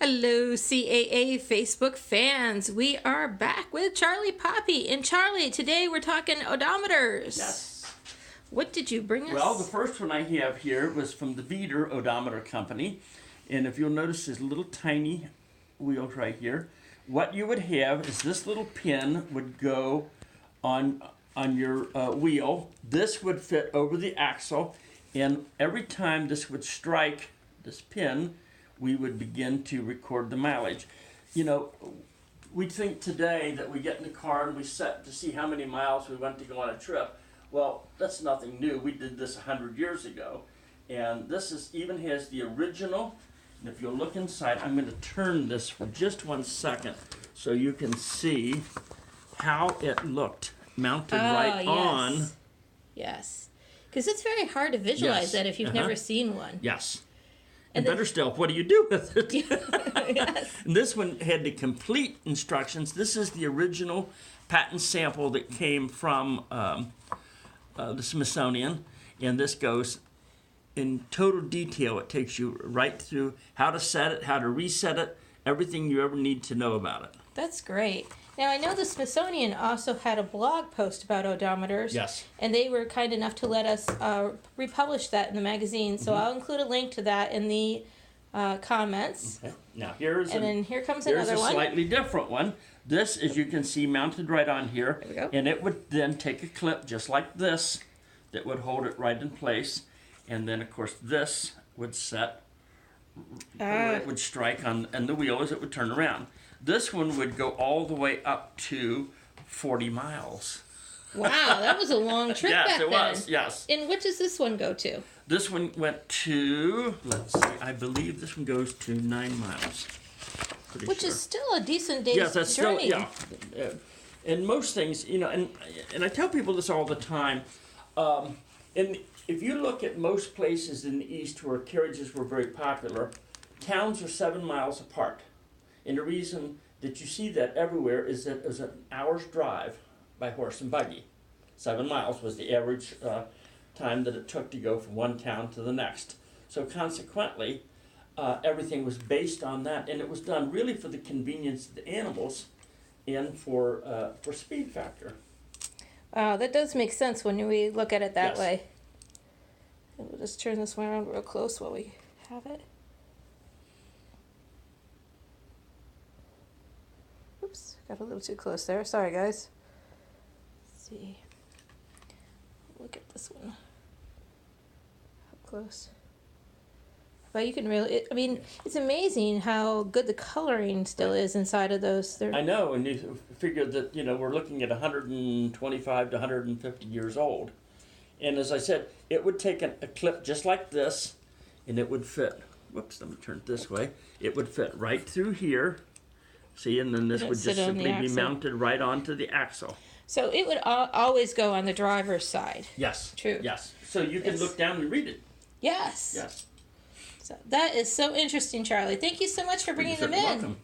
Hello, CAA Facebook fans. We are back with Charlie Poppy. And Charlie, today we're talking odometers. Yes. What did you bring us? Well, the first one I have here was from the Veeder Odometer Company. And if you'll notice these little tiny wheels right here, what you would have is this little pin would go on your wheel. This would fit over the axle. And every time this would strike this pin, we would begin to record the mileage. You know, we think today that we get in the car and we set to see how many miles we want to go on a trip. Well, that's nothing new. We did this 100 years ago. And this even has the original. And if you'll look inside, I'm going to turn this for just 1 second so you can see how it looked mounted right on. Yes. Because it's very hard to visualize that if you've never seen one. Yes. And better still, what do you do with it? Yes. And this one had the complete instructions. This is the original patent sample that came from the Smithsonian. And this goes in total detail. It takes you right through how to set it, how to reset it, everything you ever need to know about it. That's great. Now, I know the Smithsonian also had a blog post about odometers. Yes. And they were kind enough to let us republish that in the magazine. So I'll include a link to that in the comments. Okay. Now, here comes another one. Here's a slightly different one. This, as you can see, mounted right on here. There we go. And it would then take a clip just like this that would hold it right in place. And then, of course, this would set where it would strike on the wheel as it would turn around. This one would go all the way up to 40 miles. Wow, that was a long trip back then. Yes, it was, yes. And which does this one go to? This one went to, let's see, I believe this one goes to 9 miles. Which is still a decent day's journey. Still, yeah. And most things, you know, and I tell people this all the time, and if you look at most places in the East where carriages were very popular, towns are 7 miles apart. And the reason that you see that everywhere is that it was an hour's drive by horse and buggy. 7 miles was the average time that it took to go from one town to the next. So consequently, everything was based on that, and it was done really for the convenience of the animals and for speed factor. Wow, that does make sense when we look at it that way. And we'll just turn this one around real close while we have it. Oops, got a little too close there. Sorry, guys. Let's see. Look at this one. Up close. But you can really, it's amazing how good the coloring still is inside of those. I know, and you figure that, we're looking at 125 to 150 years old. And as I said, it would take a clip just like this, and it would fit, whoops, let me turn it this way. It would fit right through here. See, and then this would just simply be mounted right onto the axle. So it would always go on the driver's side. Yes. True. Yes. So you can look down and read it. Yes. Yes. So that is so interesting, Charlie. Thank you so much for bringing them in. You're welcome.